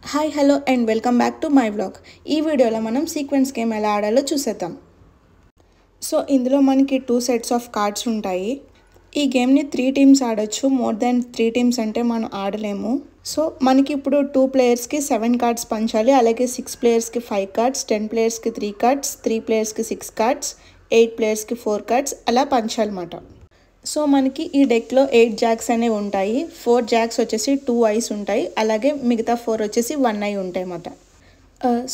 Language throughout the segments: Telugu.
Hi hello and welcome back to my vlog. ఈ వీడియోలో మనం సీక్వెన్స్ గేమ్ ఎలా ఆడాలో చూసేద్దాం. సో ఇందులో మనకి 2 సెట్స్ ఆఫ్ కార్డ్స్ ఉంటాయి. ఈ గేమ్ని 3 టీమ్స్ ఆడొచ్చు. మోర్ దెన్ 3 టీమ్స్ అంటే మనం ఆడలేము. సో మనకి ఇప్పుడు 2 ప్లేయర్స్కి 7 కార్డ్స్ పంచాలి. అలాగే 6 ప్లేయర్స్కి 5 కార్డ్స్, 10 ప్లేయర్స్కి 3 కార్డ్స్, 3 ప్లేయర్స్కి 6 కార్డ్స్, 8 ప్లేయర్స్కి 4 కార్డ్స్ అలా పంచాలన్నమాట. సో మనకి ఈ డెక్లో 8 జాక్స్ అనేవి ఉంటాయి. 4 జాక్స్ వచ్చేసి 2 ఐస్ ఉంటాయి. అలాగే మిగతా 4 వచ్చేసి 1 ఐ ఉంటాయి అన్నమాట.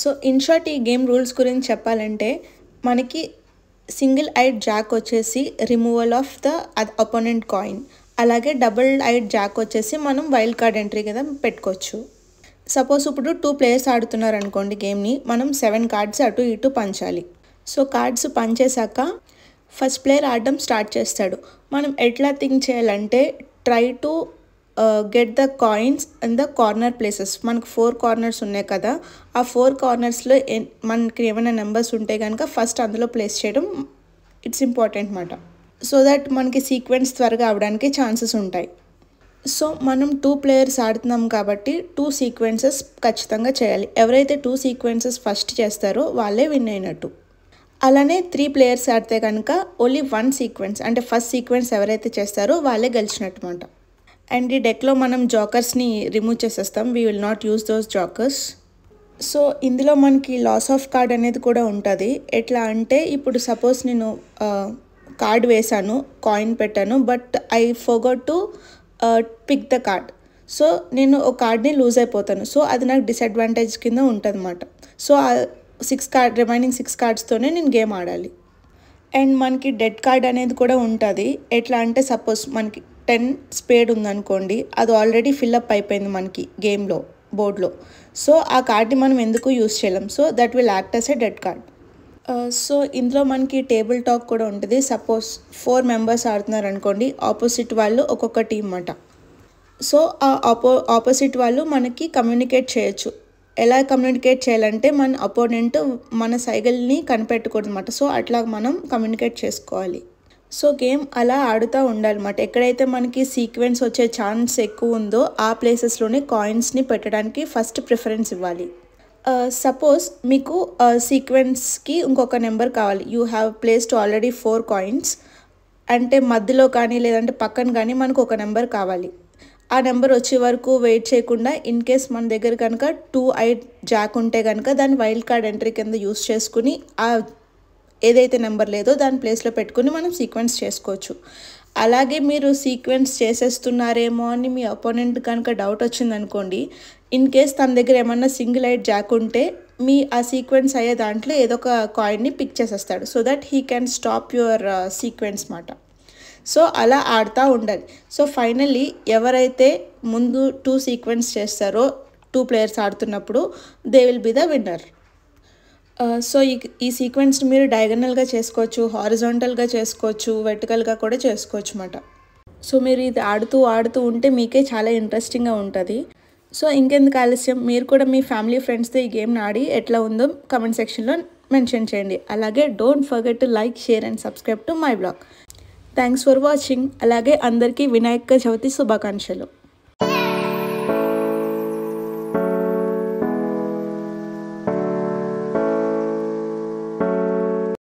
సో ఇన్ షార్ట్ ఈ గేమ్ రూల్స్ గురించి చెప్పాలంటే మనకి సింగిల్ ఐడ్ జాక్ వచ్చేసి removal of the opponent coin, అలాగే డబుల్ ఐడ్ జాక్ వచ్చేసి మనం వైల్డ్ కార్డ్ ఎంట్రీ కదా పెట్టుకోవచ్చు. సపోజ్ ఇప్పుడు 2 ప్లేయర్స్ ఆడుతున్నారు అనుకోండి గేమ్ని, మనం 7 కార్డ్స్ అటు ఇటు పంచాలి. సో కార్డ్స్ పంచేశాక ఫస్ట్ ప్లేయర్ ఆడడం స్టార్ట్ చేస్తాడు. మనం ఎట్లా థింక్ చేయాలంటే try to get the coins in the corner places. మనకు 4 కార్నర్స్ ఉన్నాయి కదా, ఆ 4 కార్నర్స్లో మనకి ఏమైనా నెంబర్స్ ఉంటే కనుక ఫస్ట్ అందులో ప్లేస్ చేయడం ఇట్స్ ఇంపార్టెంట్ అన్నమాట. సో దట్ మనకి సీక్వెన్స్ త్వరగా అవడానికి ఛాన్సెస్ ఉంటాయి. సో మనం 2 ప్లేయర్స్ ఆడుతున్నాం కాబట్టి 2 సీక్వెన్సెస్ ఖచ్చితంగా చేయాలి. ఎవరైతే 2 సీక్వెన్సెస్ ఫస్ట్ చేస్తారో వాళ్ళే విన్ అయినట్టు. అలానే 3 ప్లేయర్స్ ఆడితే కనుక ఓన్లీ 1 సీక్వెన్స్, అంటే ఫస్ట్ సీక్వెన్స్ ఎవరైతే చేస్తారో వాళ్ళే గెలిచినట్టు అనమాట. అండ్ ఈ డెక్లో మనం జాకర్స్ని రిమూవ్ చేసేస్తాం. We will not use those joggers. So ఇందులో మనకి లాస్ ఆఫ్ కార్డ్ అనేది కూడా ఉంటుంది. ఎట్లా అంటే ఇప్పుడు సపోజ్ నేను కార్డ్ వేసాను, కాయిన్ పెట్టాను, but I forgot to pick the card. So నేను ఒక కార్డ్ని లూజ్ అయిపోతాను. సో అది నాకు డిసడ్వాంటేజ్ కింద ఉంటుంది అన్నమాట. సో రిమైనింగ్ 6 కార్డ్స్తోనే నేను గేమ్ ఆడాలి. అండ్ మనకి డెడ్ కార్డ్ అనేది కూడా ఉంటుంది. ఎట్లా అంటే సపోజ్ మనకి 10 స్పేడ్ ఉందనుకోండి, అది ఆల్రెడీ ఫిల్అప్ అయిపోయింది మనకి గేమ్లో బోర్డ్లో. సో ఆ కార్డ్ని మనం ఎందుకు యూస్ చేయలేం. So that will act as a dead card. So ఇందులో మనకి టేబుల్ టాక్ కూడా ఉంటుంది. సపోజ్ 4 మెంబర్స్ ఆడుతున్నారు అనుకోండి, ఆపోజిట్ వాళ్ళు ఒక్కొక్క టీం అన్నమాట. సో ఆ ఆపోజిట్ వాళ్ళు మనకి కమ్యూనికేట్ చేయొచ్చు. ఎలా కమ్యూనికేట్ చేయాలంటే మన అపోనెంట్ మన సైకిల్ని కనిపెట్టకూడదు అనమాట. సో అట్లా మనం కమ్యూనికేట్ చేసుకోవాలి. సో గేమ్ అలా ఆడుతూ ఉండాలన్నమాట. ఎక్కడైతే మనకి సీక్వెన్స్ వచ్చే ఛాన్స్ ఎక్కువ ఉందో ఆ ప్లేసెస్లోనే కాయిన్స్ని పెట్టడానికి ఫస్ట్ ప్రిఫరెన్స్ ఇవ్వాలి. సపోజ్ మీకు సీక్వెన్స్కి ఇంకొక నెంబర్ కావాలి. You have placed already 4 coins, అంటే మధ్యలో కానీ లేదంటే పక్కన కానీ మనకు ఒక నెంబర్ కావాలి. ఆ నెంబర్ వచ్చే వరకు వెయిట్ చేయకుండా ఇన్ కేస్ మన దగ్గర కనుక 2 ఐడ్ జాక్ ఉంటే కనుక దాన్ని వైల్డ్ కార్డ్ ఎంట్రీ కింద యూస్ చేసుకుని ఆ ఏదైతే నెంబర్ లేదో దాని ప్లేస్లో పెట్టుకుని మనం సీక్వెన్స్ చేసుకోవచ్చు. అలాగే మీరు సీక్వెన్స్ చేసేస్తున్నారేమో అని మీ అపోనెంట్ కనుక డౌట్ వచ్చిందనుకోండి, ఇన్ కేస్ తన దగ్గర ఏమన్నా సింగిల్ ఐడ్ జాక్ ఉంటే మీ ఆ సీక్వెన్స్ అయ్యే దాంట్లో ఏదో ఒక కాయిన్ని పిక్ చేసేస్తాడు. So that he can stop your sequence మాట. సో అలా ఆడుతూ ఉండాలి. సో ఫైనల్లీ ఎవరైతే ముందు 2 సీక్వెన్స్ చేస్తారో 2 ప్లేయర్స్ ఆడుతున్నప్పుడు they will be the winner. So ఈ సీక్వెన్స్ని మీరు డయాగనల్గా చేసుకోవచ్చు, హారిజాంటల్గా చేసుకోవచ్చు, వెర్టికల్గా కూడా చేసుకోవచ్చు అన్నమాట. సో మీరు ఇది ఆడుతూ ఉంటే మీకే చాలా ఇంట్రెస్టింగ్గా ఉంటుంది. సో ఇంకెందుకు ఆలస్యం, మీరు కూడా మీ ఫ్యామిలీ ఫ్రెండ్స్తో ఈ గేమ్ని ఆడి ఎట్లా ఉందో కమెంట్ సెక్షన్లో మెన్షన్ చేయండి. అలాగే don't forget to like, share and subscribe to my blog. Thanks for watching. అలాగే అందరికీ వినాయక చవితి శుభాకాంక్షలు.